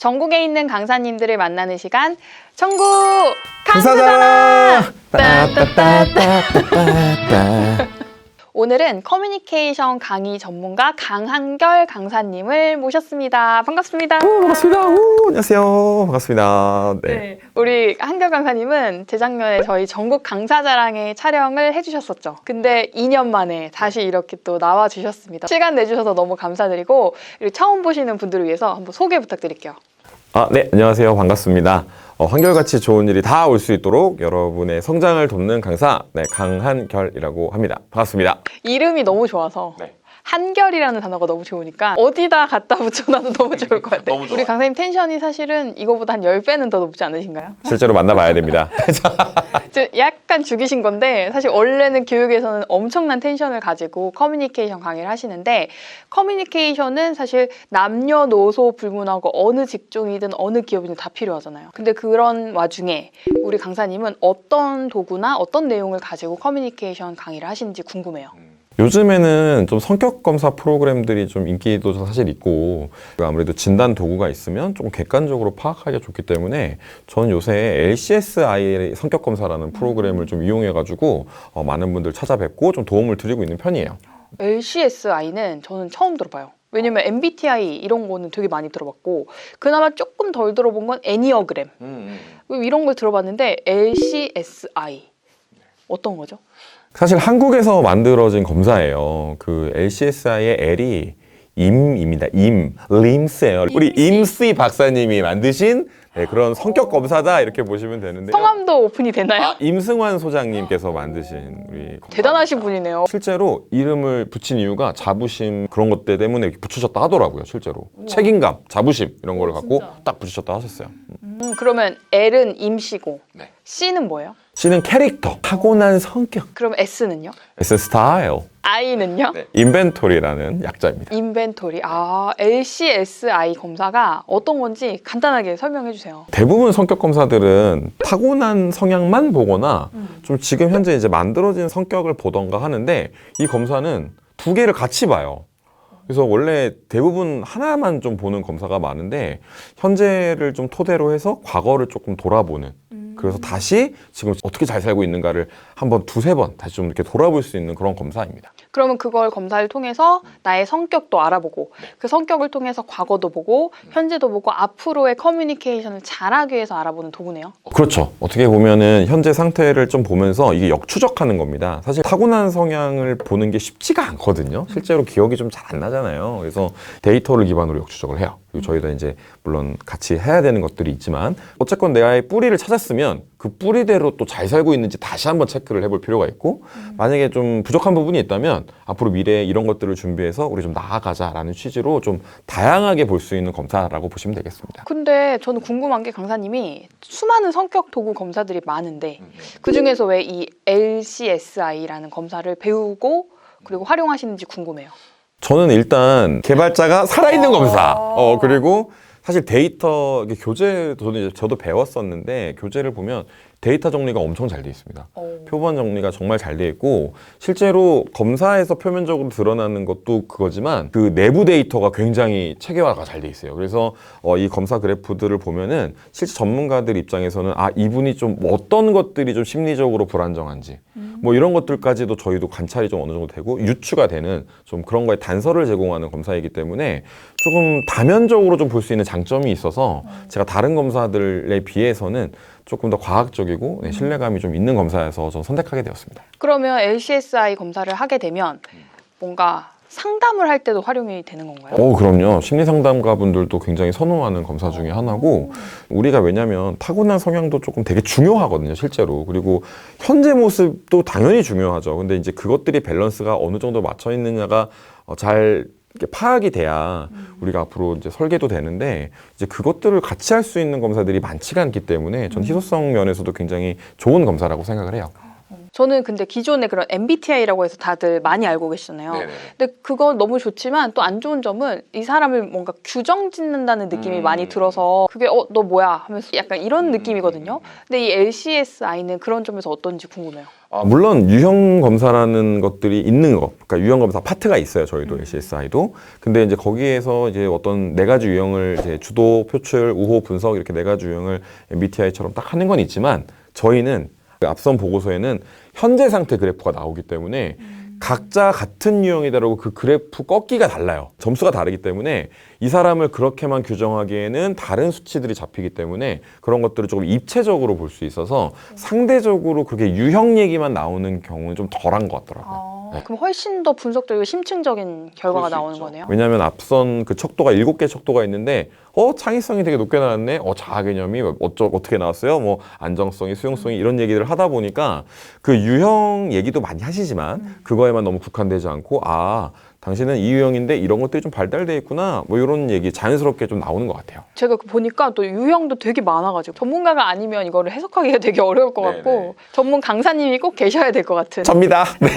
전국에 있는 강사님들을 만나는 시간, 전국 강사자랑! 강사자랑! 오늘은 커뮤니케이션 강의 전문가 강한결 강사님을 모셨습니다. 반갑습니다. 반갑습니다. 안녕하세요. 반갑습니다. 네, 우리 한결 강사님은 재작년에 저희 전국 강사자랑의 촬영을 해주셨었죠. 근데 2년 만에 다시 이렇게 또 나와주셨습니다. 시간 내주셔서 너무 감사드리고, 처음 보시는 분들을 위해서 한번 소개 부탁드릴게요. 네. 안녕하세요. 반갑습니다. 한결같이 좋은 일이 다 올 수 있도록 여러분의 성장을 돕는 강사, 강한결이라고 합니다. 반갑습니다. 이름이 너무 좋아서. 네. 한결이라는 단어가 너무 좋으니까 어디다 갖다 붙여놔도 너무 좋을 것 같아요. 너무 좋아요. 우리 강사님 텐션이 사실은 이거보다 한 10배는 더 높지 않으신가요? 실제로 만나봐야 됩니다. 약간 죽이신 건데, 사실 원래는 교육에서는 엄청난 텐션을 가지고 커뮤니케이션 강의를 하시는데, 커뮤니케이션은 사실 남녀노소 불문하고 어느 직종이든 어느 기업이든 다 필요하잖아요. 근데 그런 와중에 우리 강사님은 어떤 도구나 어떤 내용을 가지고 커뮤니케이션 강의를 하시는지 궁금해요. 요즘에는 좀 성격 검사 프로그램들이 좀 인기도 사실 있고, 아무래도 진단 도구가 있으면 조금 객관적으로 파악하기가 좋기 때문에 저는 요새 LCSI 성격 검사라는 프로그램을 좀 이용해가지고 많은 분들 찾아뵙고 좀 도움을 드리고 있는 편이에요. LCSI는 저는 처음 들어봐요. 왜냐면 MBTI 이런 거는 되게 많이 들어봤고, 그나마 조금 덜 들어본 건 애니어그램 이런 걸 들어봤는데, LCSI 어떤 거죠? 사실 한국에서 만들어진 검사예요. 그 LCSI의 L이 임입니다. 림스예요. 우리 임씨 박사님이 만드신 그런 성격 검사다 이렇게 보시면 되는데, 성함도 오픈이 되나요? 임승환 소장님께서 만드신 우리 검사. 대단하신 분이네요. 실제로 이름을 붙인 이유가 자부심 그런 것들 때문에 이렇게 붙이셨다 하더라고요. 실제로 책임감, 자부심 이런 거를 갖고 딱 붙이셨다 하셨어요. 그러면 L은 임씨고, 네. C는 뭐예요? C는 캐릭터, 타고난 성격. 그럼 S는요? S 스타일. I는요? 인벤토리라는 약자입니다. 인벤토리. LCSI 검사가 어떤 건지 간단하게 설명해 주세요. 대부분 성격 검사들은 타고난 성향만 보거나 좀 지금 현재 이제 만들어진 성격을 보던가 하는데, 이 검사는 두 개를 같이 봐요. 그래서 원래 대부분 하나만 좀 보는 검사가 많은데, 현재를 좀 토대로 해서 과거를 조금 돌아보는, 그래서 다시 지금 어떻게 잘 살고 있는가를 한번 두세 번 다시 좀 이렇게 돌아볼 수 있는 그런 검사입니다. 그러면 그걸 검사를 통해서 나의 성격도 알아보고, 그 성격을 통해서 과거도 보고 현재도 보고 앞으로의 커뮤니케이션을 잘하기 위해서 알아보는 도구네요. 그렇죠. 어떻게 보면은 현재 상태를 좀 보면서 이게 역추적하는 겁니다. 사실 타고난 성향을 보는 게 쉽지가 않거든요. 실제로 기억이 좀 잘 안 나잖아요. 그래서 데이터를 기반으로 역추적을 해요. 그리고 저희도 이제 물론 같이 해야 되는 것들이 있지만, 어쨌건 내가의 뿌리를 찾았으면 그 뿌리대로 또 잘 살고 있는지 다시 한번 체크를 해볼 필요가 있고, 만약에 좀 부족한 부분이 있다면 앞으로 미래에 이런 것들을 준비해서 우리 좀 나아가자라는 취지로 좀 다양하게 볼 수 있는 검사라고 보시면 되겠습니다. 근데 저는 궁금한 게, 강사님이 수많은 성격 도구 검사들이 많은데 그중에서 왜 이 LCSI라는 검사를 배우고 그리고 활용하시는지 궁금해요. 저는 일단 개발자가 살아있는 검사, 그리고 사실 데이터 교재, 저도 배웠었는데, 교재를 보면 데이터 정리가 엄청 잘 돼 있습니다. 표본 정리가 정말 잘 돼 있고, 실제로 검사에서 표면적으로 드러나는 것도 그거지만 그 내부 데이터가 굉장히 체계화가 잘 돼 있어요. 그래서 이 검사 그래프들을 보면은 실제 전문가들 입장에서는 이분이 좀 어떤 것들이 좀 심리적으로 불안정한지 뭐 이런 것들까지도 저희도 관찰이 좀 어느 정도 되고 유추가 되는 좀 그런 거에 단서를 제공하는 검사이기 때문에 조금 다면적으로 좀 볼 수 있는 장점이 있어서 제가 다른 검사들에 비해서는 조금 더 과학적이고 신뢰감이 좀 있는 검사여서 전 선택하게 되었습니다. 그러면 LCSI 검사를 하게 되면 뭔가 상담을 할 때도 활용이 되는 건가요? 그럼요. 심리상담가 분들도 굉장히 선호하는 검사 중에 하나고, 우리가 왜냐면 타고난 성향도 조금 되게 중요하거든요, 실제로. 그리고 현재 모습도 당연히 중요하죠. 근데 이제 그것들이 밸런스가 어느 정도 맞춰 있느냐가 잘 이렇게 파악이 돼야 우리가 앞으로 이제 설계도 되는데, 이제 그것들을 같이 할 수 있는 검사들이 많지가 않기 때문에 전 희소성 면에서도 굉장히 좋은 검사라고 생각을 해요. 저는 근데 기존에 그런 MBTI라고 해서 다들 많이 알고 계시잖아요. 근데 그건 너무 좋지만 또 안 좋은 점은 이 사람을 뭔가 규정 짓는다는 느낌이 많이 들어서 그게 너 뭐야 하면서 약간 이런 느낌이거든요. 근데 이 LCSI는 그런 점에서 어떤지 궁금해요. 물론 유형 검사라는 것들이 있는 거, 그러니까 유형 검사 파트가 있어요. 저희도 LCSI도. 근데 이제 거기에서 이제 어떤 네 가지 유형을 이제 주도, 표출, 우호, 분석 이렇게 네 가지 유형을 MBTI처럼 딱 하는 건 있지만 저희는 그 앞선 보고서에는 현재 상태 그래프가 나오기 때문에 각자 같은 유형이다라고 그 그래프 꺾기가 달라요. 점수가 다르기 때문에 이 사람을 그렇게만 규정하기에는 다른 수치들이 잡히기 때문에 그런 것들을 조금 입체적으로 볼 수 있어서 상대적으로 그렇게 유형 얘기만 나오는 경우는 좀 덜한 것 같더라고요. 네. 그럼 훨씬 더 분석적이고 심층적인 결과가 나오는 거네요. 왜냐하면 앞선 그 척도가 7개 척도가 있는데 창의성이 되게 높게 나왔네. 자아 개념이 어떻게 나왔어요? 뭐 안정성이, 수용성이 이런 얘기를 하다 보니까 그 유형 얘기도 많이 하시지만 그거에만 너무 국한되지 않고 당신은 이 유형인데 이런 것들이 좀 발달돼 있구나. 뭐 이런 얘기 자연스럽게 좀 나오는 것 같아요. 제가 보니까 또 유형도 되게 많아가지고 전문가가 아니면 이거를 해석하기가 되게 어려울 것 같고 전문 강사님이 꼭 계셔야 될 것 같은. 접니다. 네.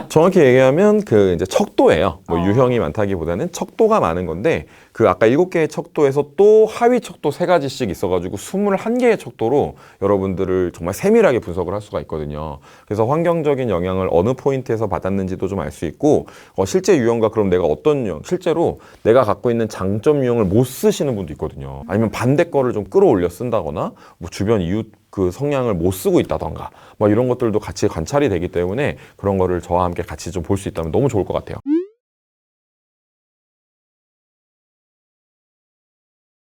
정확히 얘기하면 그 이제 척도예요. 뭐 유형이 많다기보다는 척도가 많은 건데 그 아까 7개의 척도에서 또 하위 척도 3가지씩 있어가지고 21개의 척도로 여러분들을 정말 세밀하게 분석을 할 수가 있거든요. 그래서 환경적인 영향을 어느 포인트에서 받았는지도 좀 알 수 있고 실제 유형과 그럼 내가 어떤 유형, 실제로 내가 갖고 있는 장점 유형을 못 쓰시는 분도 있거든요. 아니면 반대 거를 좀 끌어올려 쓴다거나 뭐 주변 이웃 그 성향을 못 쓰고 있다던가 뭐 이런 것들도 같이 관찰이 되기 때문에 그런 거를 저와 함께 같이 좀 볼 수 있다면 너무 좋을 것 같아요.